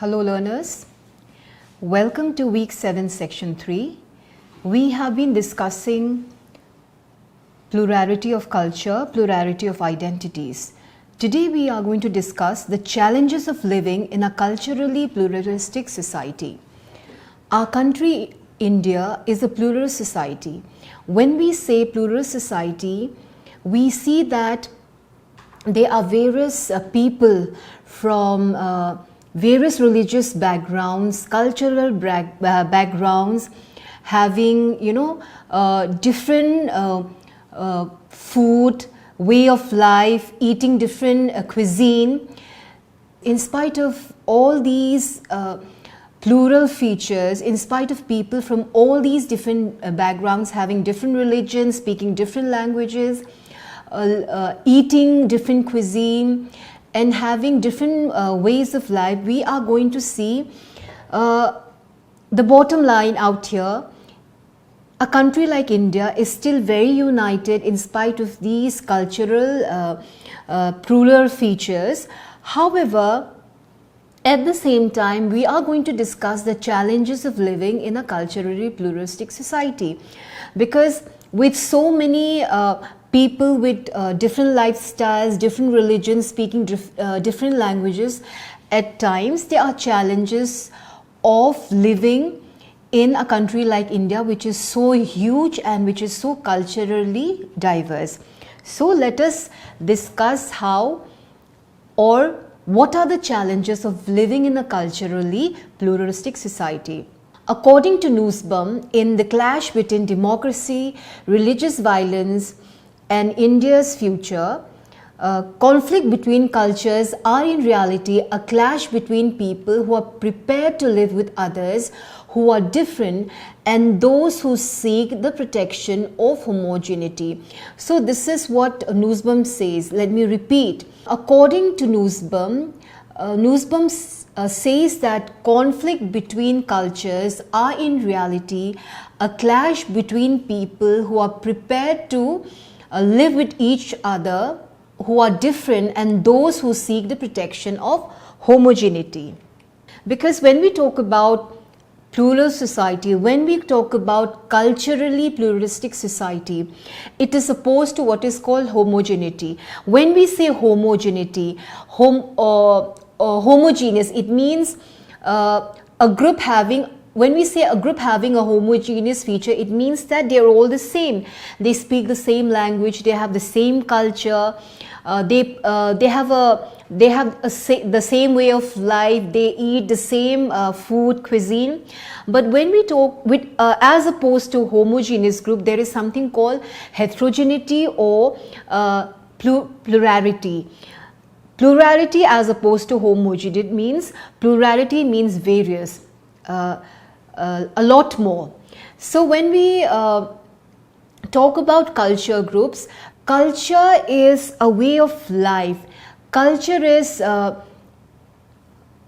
Hello learners, welcome to week 7 section 3. We have been discussing plurality of culture, plurality of identities. Today we are going to discuss the challenges of living in a culturally pluralistic society. Our country India is a plural society. When we say plural society, we see that there are various people from various religious backgrounds, cultural backgrounds, having different food, way of life, eating different cuisine. In spite of all these plural features, in spite of people from all these different backgrounds having different religions, speaking different languages, eating different cuisine and having different ways of life, we are going to see the bottom line out here. A country like India is still very united in spite of these cultural plural features. However, at the same time, we are going to discuss the challenges of living in a culturally pluralistic society, because with so many people with different lifestyles, different religions, speaking different languages, at times there are challenges of living in a country like India, which is so huge and which is so culturally diverse. So let us discuss how or what are the challenges of living in a culturally pluralistic society. According to Nussbaum, in The Clash Between Democracy, Religious Violence and India's Future, conflict between cultures are in reality a clash between people who are prepared to live with others who are different and those who seek the protection of homogeneity. So this is what Nussbaum says. Let me repeat. According to Nussbaum, Nussbaum says that conflict between cultures are in reality a clash between people who are prepared to live with each other, who are different, and those who seek the protection of homogeneity. Because when we talk about plural society, when we talk about culturally pluralistic society, it is opposed to what is called homogeneity. When we say homogeneity, homogeneous, it means a group having, when we say a group having a homogeneous feature, it means that they are all the same. They speak the same language, they have the same culture, they have the same way of life, they eat the same food, cuisine. But when we talk with as opposed to homogeneous group, there is something called heterogeneity or plurality. Plurality as opposed to homogeneity means, plurality means various, a lot more. So when we talk about culture groups, culture is a way of life. Culture is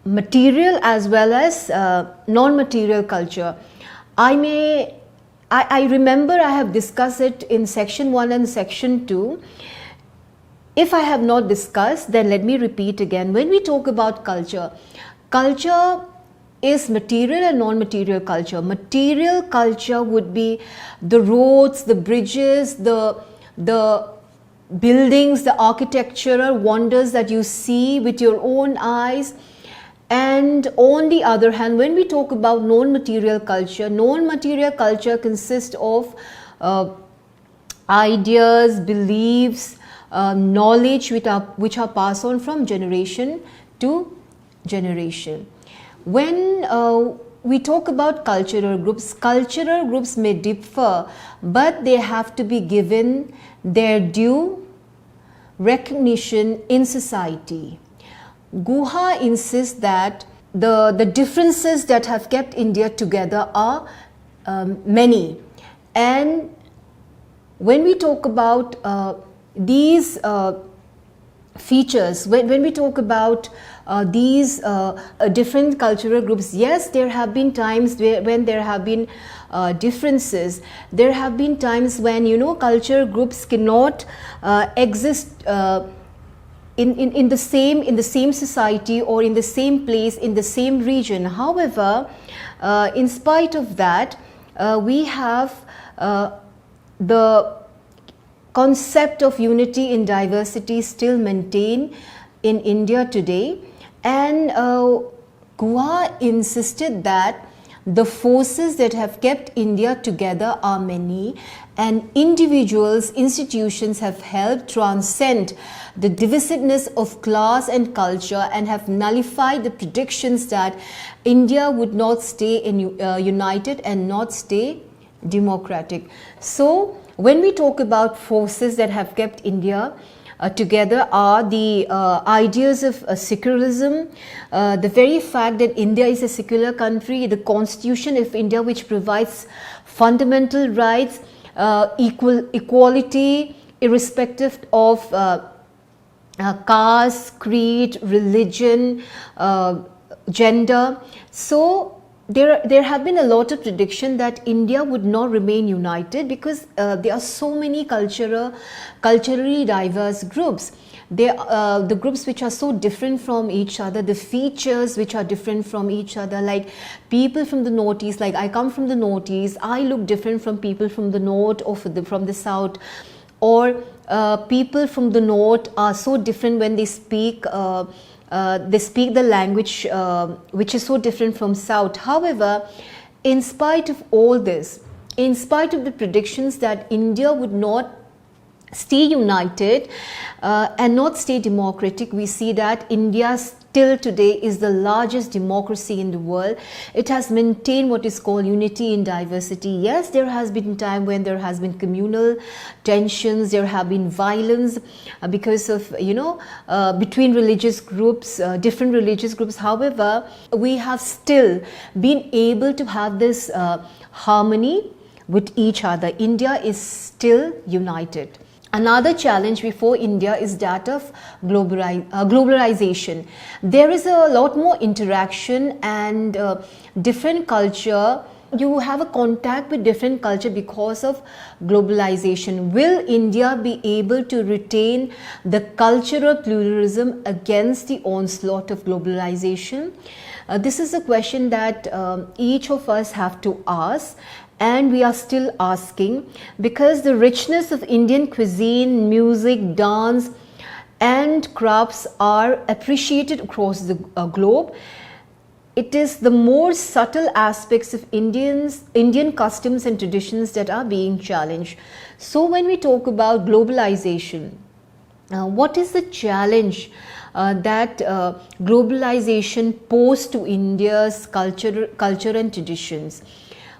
material as well as non-material culture. I remember I have discussed it in section 1 and section 2. If I have not discussed, then let me repeat again. When we talk about culture, culture is material and non-material culture. Material culture would be the roads, the bridges, the buildings, the architectural wonders that you see with your own eyes. And on the other hand, when we talk about non-material culture consists of ideas, beliefs, knowledge which are passed on from generation to generation. When we talk about cultural groups may differ, but they have to be given their due recognition in society. Guha insists that the differences that have kept India together are many. And when we talk about these features, when we talk about these different cultural groups, yes, there have been times when there have been differences. There have been times when cultural groups cannot exist in the same society or in the same place, in the same region. However, in spite of that, we have the concept of unity in diversity still maintained in India today, and Guha insisted that the forces that have kept India together are many, and individuals, institutions have helped transcend the divisiveness of class and culture and have nullified the predictions that India would not stay united and not stay democratic. So when we talk about forces that have kept India together are the ideas of secularism, the very fact that India is a secular country, the constitution of India which provides fundamental rights, equality irrespective of caste, creed, religion, gender. So there have been a lot of prediction that India would not remain united because there are so many culturally diverse groups. The groups which are so different from each other, the features which are different from each other, like people from the northeast, like I come from the northeast, I look different from people from the north or from the south, or people from the north are so different when they speak the language which is so different from south. However, in spite of all this, in spite of the predictions that India would not stay united and not stay democratic, we see that India still today is the largest democracy in the world. It has maintained what is called unity in diversity. Yes, there has been time when there has been communal tensions, there have been violence because of, between religious groups, different religious groups. However, we have still been able to have this harmony with each other. India is still united. Another challenge before India is that of globalization. There is a lot more interaction and different culture. You have a contact with different culture because of globalization. Will India be able to retain the cultural pluralism against the onslaught of globalization? This is a question that each of us have to ask. And we are still asking, because the richness of Indian cuisine, music, dance and crafts are appreciated across the globe. It is the more subtle aspects of Indian customs and traditions that are being challenged. So when we talk about globalization, what is the challenge that globalization posed to India's culture and traditions?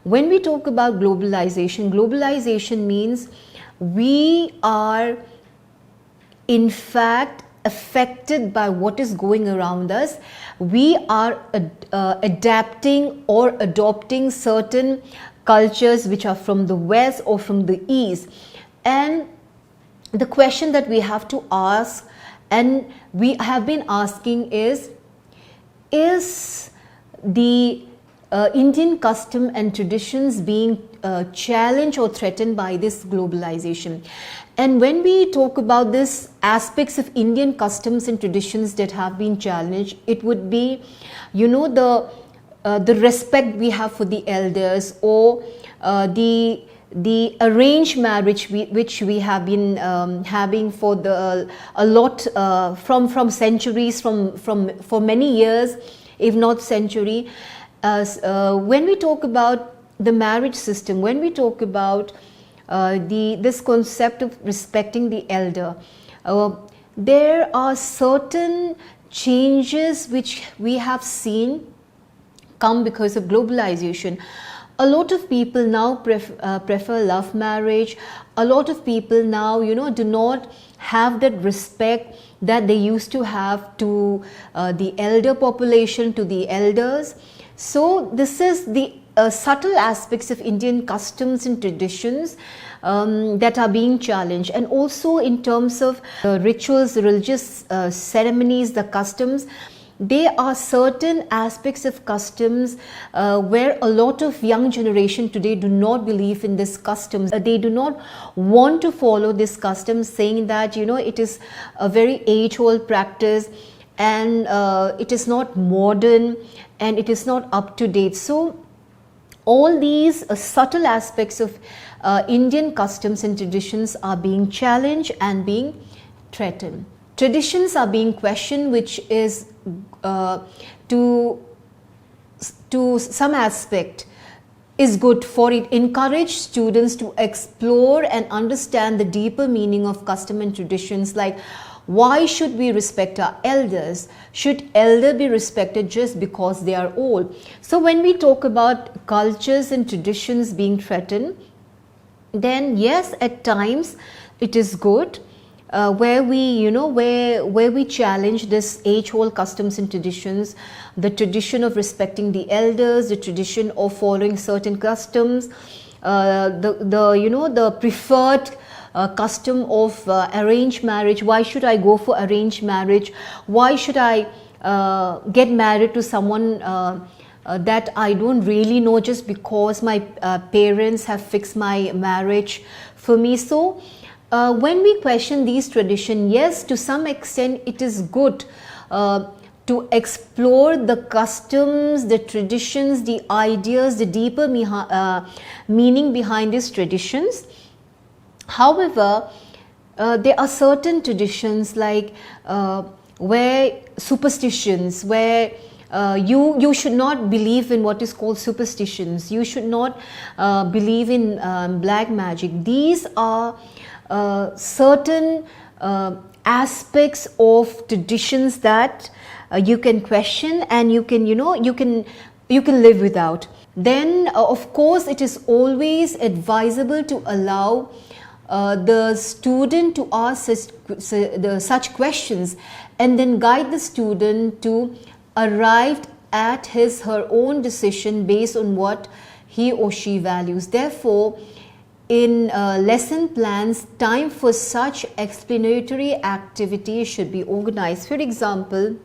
When we talk about globalization, globalization means we are in fact affected by what is going around us. We are adapting or adopting certain cultures which are from the west or from the east. And the question that we have to ask, and we have been asking, is the Indian custom and traditions being challenged or threatened by this globalization? And when we talk about this aspects of Indian customs and traditions that have been challenged, it would be, the respect we have for the elders, or the arranged marriage which we have been having for a lot from centuries, for many years, if not century. When we talk about the marriage system, when we talk about this concept of respecting the elder, there are certain changes which we have seen come because of globalization. A lot of people now prefer love marriage. A lot of people now, do not have that respect that they used to have to the elder population, to the elders. So this is the subtle aspects of Indian customs and traditions that are being challenged, and also in terms of rituals, religious ceremonies, the customs. there are certain aspects of customs where a lot of young generation today do not believe in this customs. They do not want to follow this custom, saying that it is a very age-old practice, and it is not modern, and it is not up to date. So all these subtle aspects of Indian customs and traditions are being challenged and being threatened. Traditions are being questioned, which is to some aspect is good, for it encourage students to explore and understand the deeper meaning of custom and traditions, like why should we respect our elders? Should elder be respected just because they are old? So when we talk about cultures and traditions being threatened, then yes, at times it is good, where we where we challenge this age-old customs and traditions, the tradition of respecting the elders, the tradition of following certain customs, the preferred custom of arranged marriage. Why should I go for arranged marriage? Why should I get married to someone that I don't really know, just because my parents have fixed my marriage for me? So when we question these traditions, yes, to some extent it is good to explore the customs, the traditions, the ideas, the deeper meaning behind these traditions. However, there are certain traditions like where superstitions, where you should not believe in what is called superstitions. You should not believe in black magic. These are certain aspects of traditions that you can question, and you can live without. Then of course it is always advisable to allow the student to ask such questions, and then guide the student to arrive at her own decision based on what he or she values. Therefore, in lesson plans, time for such explanatory activities should be organized. For example,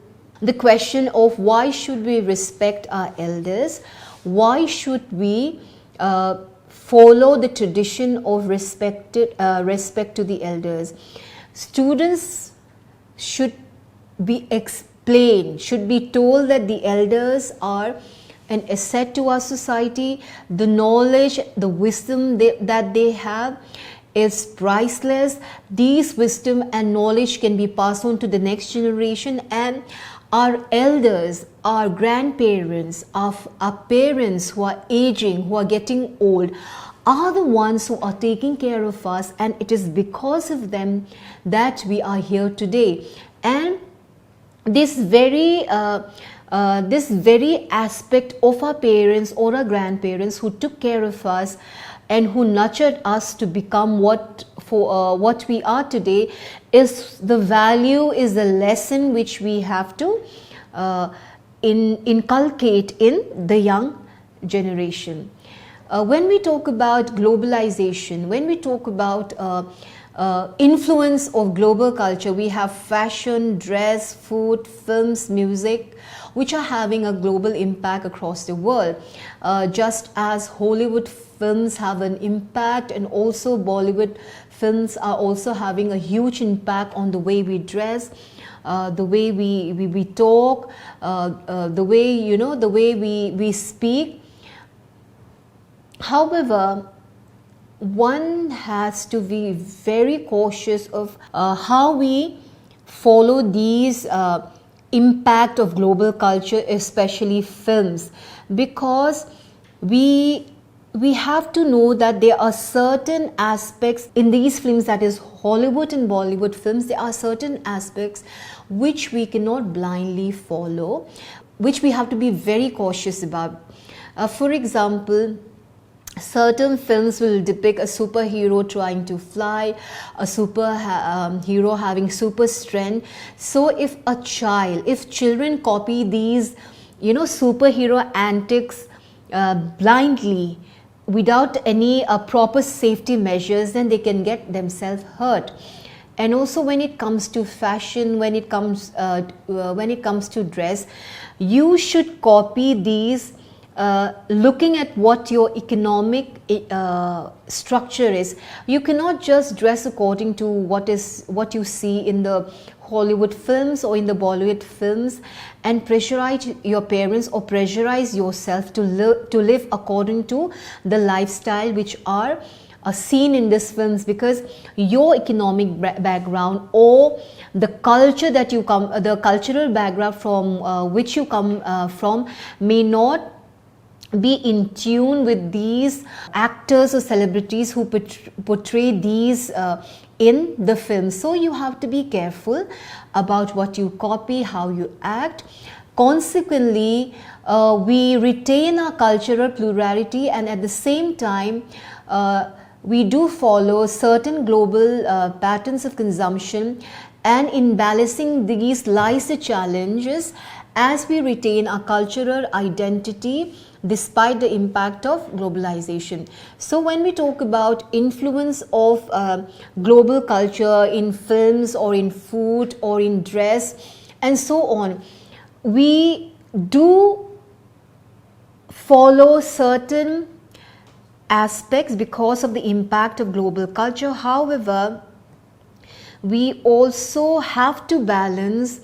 the question of why should we respect our elders? Why should we follow the tradition of respect to the elders? Students should be explained, should be told that the elders are an asset to our society. The knowledge, the wisdom that they have is priceless. These wisdom and knowledge can be passed on to the next generation, and our elders, our grandparents, our parents who are aging, who are getting old, are the ones who are taking care of us, and it is because of them that we are here today. And this very aspect of our parents or our grandparents who took care of us and who nurtured us to become what we are today is the value, is the lesson which we have to inculcate in the young generation. When we talk about globalization, when we talk about influence of global culture, we have fashion, dress, food, films, music, which are having a global impact across the world. Just as Hollywood films have an impact, and also Bollywood films are also having a huge impact on the way we dress, the way we talk, the way we speak. However, one has to be very cautious of how we follow these impact of global culture, especially films, because we have to know that there are certain aspects in these films, that is Hollywood and Bollywood films, there are certain aspects which we cannot blindly follow, which we have to be very cautious about. For example, certain films will depict a superhero trying to fly, a superhero having super strength. So if children copy these superhero antics blindly, without any proper safety measures, then they can get themselves hurt. and also when it comes to fashion, when it comes to dress, you should copy these, looking at what your economic structure is. You cannot just dress according to what you see in the Hollywood films or in the Bollywood films and pressurize your parents or pressurize yourself to live according to the lifestyle which are seen in these films, because your economic background or the culture that you come, the cultural background from which you come from may not be in tune with these actors or celebrities who portray these in the film. So you have to be careful about what you copy, how you act. Consequently, we retain our cultural plurality, and at the same time we do follow certain global patterns of consumption, and in balancing these lies the challenges as we retain our cultural identity despite the impact of globalization. So when we talk about influence of global culture in films or in food or in dress and so on, we do follow certain aspects because of the impact of global culture. However, we also have to balance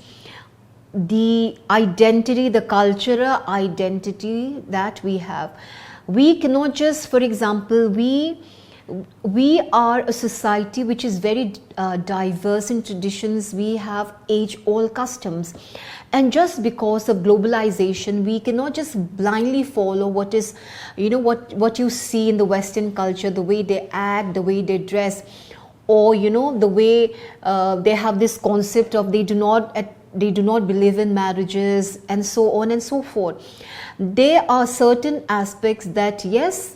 the identity, the cultural identity that we have. We cannot just, for example, we are a society which is very diverse in traditions. We have age-old customs, and just because of globalization, we cannot just blindly follow what is, what you see in the Western culture, the way they act, the way they dress, or the way they have this concept of they do not believe in marriages and so on and so forth. There are certain aspects that, yes,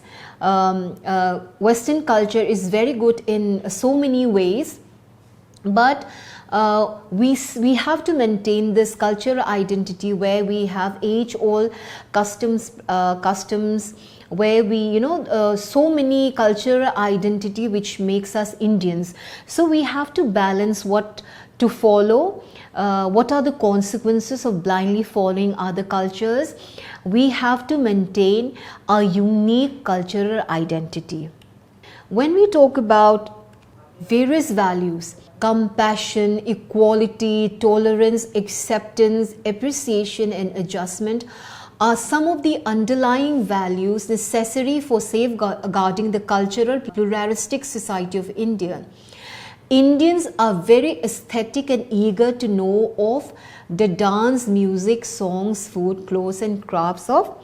Western culture is very good in so many ways, but we have to maintain this cultural identity where we have age-old customs, where we so many cultural identity which makes us Indians. So we have to balance what to follow, what are the consequences of blindly following other cultures. We have to maintain a unique cultural identity. When we talk about various values, compassion, equality, tolerance, acceptance, appreciation and adjustment are some of the underlying values necessary for safeguarding the cultural pluralistic society of India. Indians are very aesthetic and eager to know of the dance, music, songs, food, clothes and crafts of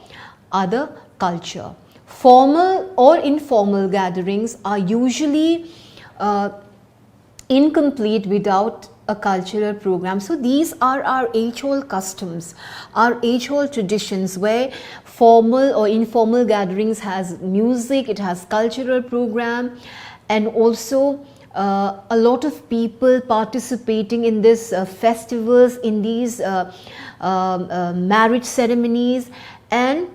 other culture. Formal or informal gatherings are usually incomplete without a cultural program. So these are our age-old customs, our age-old traditions, where formal or informal gatherings has music, it has cultural program, and also a lot of people participating in these festivals, in these marriage ceremonies. And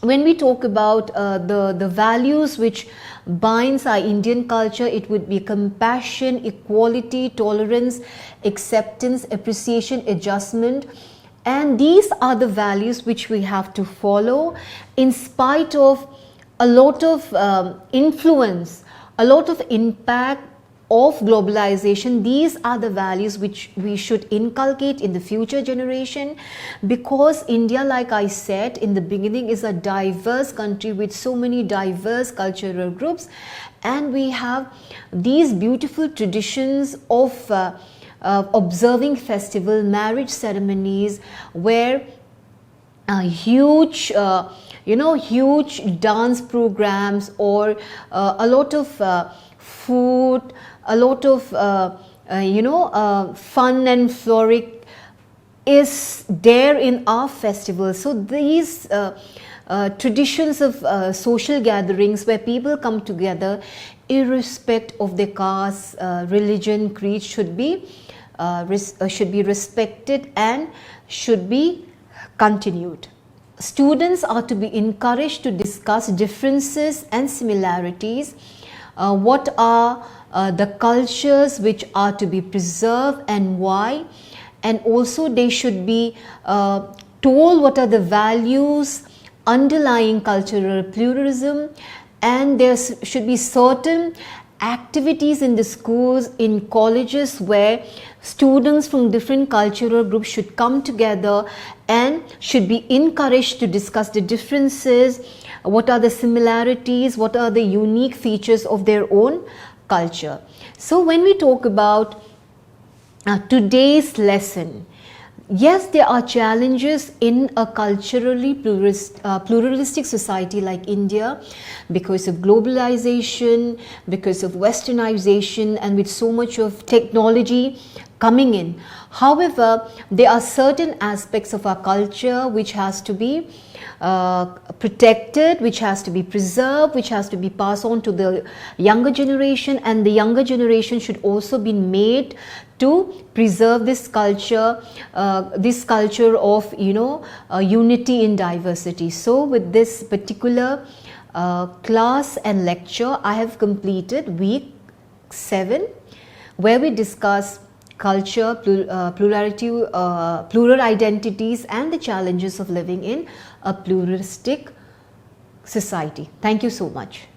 when we talk about the values which binds our Indian culture, it would be compassion, equality, tolerance, acceptance, appreciation, adjustment. And these are the values which we have to follow in spite of a lot of influence, a lot of impact of globalization. These are the values which we should inculcate in the future generation, because India, like I said in the beginning, is a diverse country with so many diverse cultural groups, and we have these beautiful traditions of observing festival, marriage ceremonies, where huge huge dance programs, or a lot of food, a lot of fun and frolic is there in our festival. So these traditions of social gatherings where people come together irrespective of their caste, religion, creed should be respected and should be continued. Students are to be encouraged to discuss differences and similarities. What are the cultures which are to be preserved and why, and also they should be told what are the values underlying cultural pluralism, and there should be certain activities in the schools, in colleges, where students from different cultural groups should come together and should be encouraged to discuss the differences, what are the similarities, what are the unique features of their own culture. So when we talk about today's lesson, yes, there are challenges in a culturally pluralistic society like India because of globalization, because of westernization, and with so much of technology coming in. However, there are certain aspects of our culture which has to be protected, which has to be preserved, which has to be passed on to the younger generation, and the younger generation should also be made to preserve this culture of unity in diversity. So with this particular class and lecture, I have completed week 7, where we discuss culture, plural identities, and the challenges of living in a pluralistic society. Thank you so much.